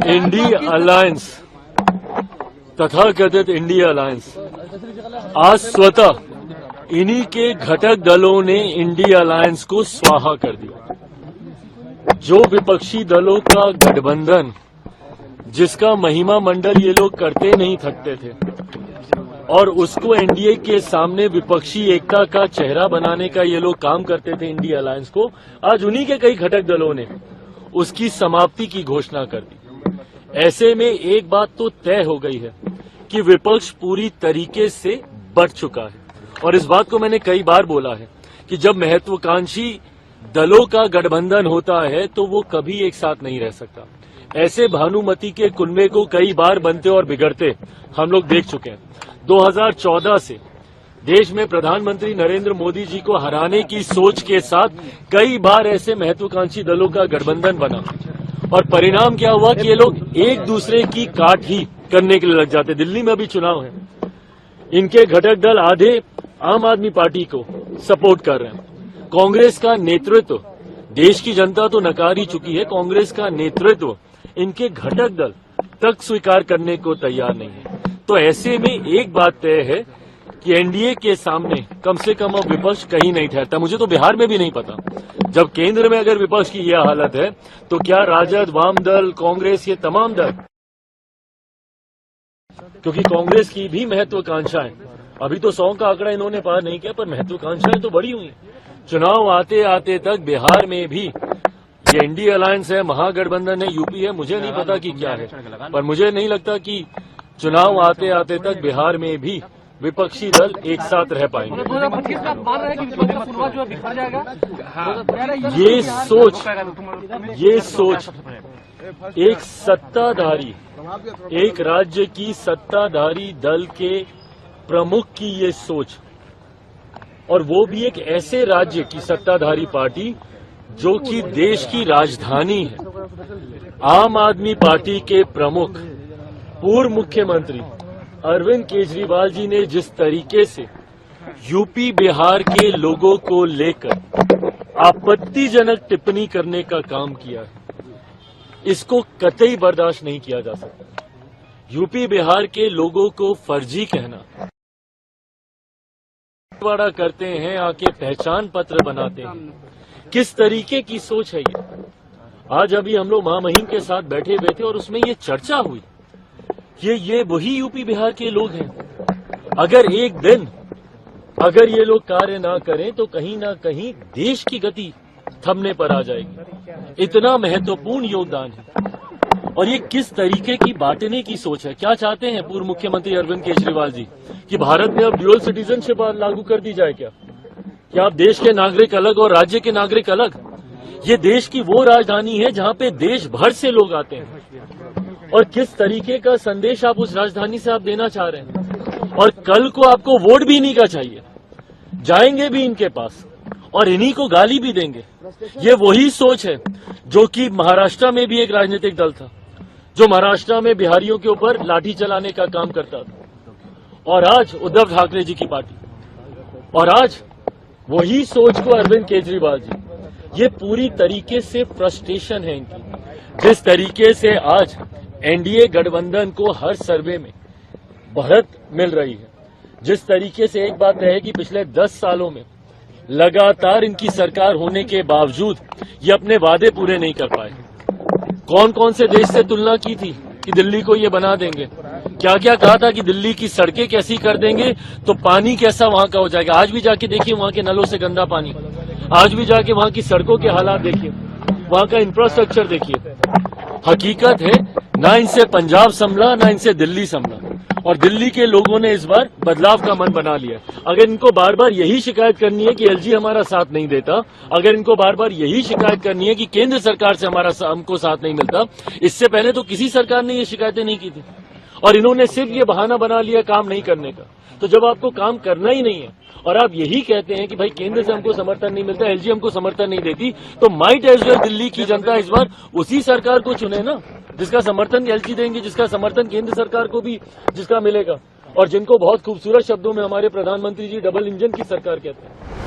India alliance तथाकथित India alliance आज स्वतः इन्हीं के घटक दलों ने इंडिया अलायंस को स्वाहा कर दिया। जो विपक्षी दलों का गठबंधन जिसका महिमा मंडल ये लोग करते नहीं थकते थे और उसको एनडीए के सामने विपक्षी एकता का चेहरा बनाने का ये लोग काम करते थे इंडिया अलायंस को, आज उन्हीं के कई घटक दलों ने उसकी समाप्ति की घोषणा कर दी। ऐसे में एक बात तो तय हो गई है कि विपक्ष पूरी तरीके से बढ़ चुका है और इस बात को मैंने कई बार बोला है कि जब महत्वाकांक्षी दलों का गठबंधन होता है तो वो कभी एक साथ नहीं रह सकता। ऐसे भानुमति के कुनबे को कई बार बनते और बिगड़ते हम लोग देख चुके हैं। 2014 से देश में प्रधानमंत्री नरेंद्र मोदी जी को हराने की सोच के साथ कई बार ऐसे महत्वाकांक्षी दलों का गठबंधन बना और परिणाम क्या हुआ कि ये लोग एक दूसरे की काट ही करने के लिए लग जाते। दिल्ली में अभी चुनाव है, इनके घटक दल आधे आम आदमी पार्टी को सपोर्ट कर रहे हैं। कांग्रेस का नेतृत्व, देश की जनता तो नकार ही चुकी है, कांग्रेस का नेतृत्व इनके घटक दल तक स्वीकार करने को तैयार नहीं है। तो ऐसे में एक बात तय है कि एनडीए के सामने कम से कम अब विपक्ष कहीं नहीं ठहरता। मुझे तो बिहार में भी नहीं पता, जब केंद्र में अगर विपक्ष की यह हालत है तो क्या राजद, वाम दल, कांग्रेस, ये तमाम दल, क्योंकि कांग्रेस की भी महत्वाकांक्षाएं, अभी तो 100 का आंकड़ा इन्होंने पार नहीं किया पर महत्वाकांक्षाएं तो बड़ी हुई। चुनाव आते आते तक बिहार में भी ये एनडीए अलायंस है, महागठबंधन है, यूपी है, मुझे नहीं पता कि क्या है, पर मुझे नहीं लगता कि चुनाव आते आते तक बिहार में भी विपक्षी दल एक साथ रह पाएंगे। 2025 का मान रहे हैं कि विपक्ष का पूर्वाज जो है बिखर जाएगा। ये सोच एक सत्ताधारी, एक राज्य की सत्ताधारी दल के प्रमुख की ये सोच, और वो भी एक ऐसे राज्य की सत्ताधारी पार्टी जो कि देश की राजधानी है। आम आदमी पार्टी के प्रमुख पूर्व मुख्यमंत्री अरविंद केजरीवाल जी ने जिस तरीके से यूपी बिहार के लोगों को लेकर आपत्तिजनक टिप्पणी करने का काम किया है, इसको कतई बर्दाश्त नहीं किया जा सकता। यूपी बिहार के लोगों को फर्जी कहना, बड़ा करते हैं, आके पहचान पत्र बनाते हैं, किस तरीके की सोच है ये। आज अभी हम लोग महामहिम के साथ बैठे हुए थे और उसमें ये चर्चा हुई, ये वही यूपी बिहार के लोग हैं। अगर एक दिन अगर ये लोग कार्य ना करें तो कहीं ना कहीं देश की गति थमने पर आ जाएगी। इतना महत्वपूर्ण योगदान है और ये किस तरीके की बांटने की सोच है। क्या चाहते हैं पूर्व मुख्यमंत्री अरविंद केजरीवाल जी कि भारत में अब ड्यूअल सिटीजनशिप लागू कर दी जाए क्या आप देश के नागरिक अलग और राज्य के नागरिक अलग? ये देश की वो राजधानी है जहां पे देश भर से लोग आते हैं और किस तरीके का संदेश आप उस राजधानी से आप देना चाह रहे हैं। और कल को आपको वोट भी इन्हीं का चाहिए, जाएंगे भी इनके पास और इन्हीं को गाली भी देंगे। ये वही सोच है जो कि महाराष्ट्र में भी एक राजनीतिक दल था जो महाराष्ट्र में बिहारियों के ऊपर लाठी चलाने का काम करता था, और आज उद्धव ठाकरे जी की पार्टी, और आज वही सोच को अरविंद केजरीवाल जी, ये पूरी तरीके से फ्रस्ट्रेशन है इनकी। जिस तरीके से आज एनडीए गठबंधन को हर सर्वे में बढ़त मिल रही है, जिस तरीके से एक बात है कि पिछले 10 सालों में लगातार इनकी सरकार होने के बावजूद ये अपने वादे पूरे नहीं कर पाए। कौन कौन से देश से तुलना की थी कि दिल्ली को ये बना देंगे, क्या क्या कहा था कि दिल्ली की सड़कें कैसी कर देंगे तो पानी कैसा वहां का हो जाएगा। आज भी जाके देखिए वहां के नलों से गंदा पानी, आज भी जाके वहां की सड़कों के हालात देखिए, वहां का इंफ्रास्ट्रक्चर देखिए। हकीकत है ना इनसे पंजाब संभला ना इनसे दिल्ली संभला, और दिल्ली के लोगों ने इस बार बदलाव का मन बना लिया। अगर इनको बार बार यही शिकायत करनी है कि एलजी हमारा साथ नहीं देता, अगर इनको बार बार यही शिकायत करनी है कि केंद्र सरकार से हमको साथ नहीं मिलता, इससे पहले तो किसी सरकार ने ये शिकायतें नहीं की थी और इन्होंने सिर्फ ये बहाना बना लिया काम नहीं करने का। तो जब आपको काम करना ही नहीं है और आप यही कहते हैं कि भाई केंद्र से हमको समर्थन नहीं मिलता, एलजी हमको समर्थन नहीं देती, तो माइट एज वेल दिल्ली की जनता इस बार उसी सरकार को चुने ना जिसका समर्थन एलजी देंगे, जिसका समर्थन केंद्र सरकार को भी जिसका मिलेगा, और जिनको बहुत खूबसूरत शब्दों में हमारे प्रधानमंत्री जी डबल इंजन की सरकार कहते हैं।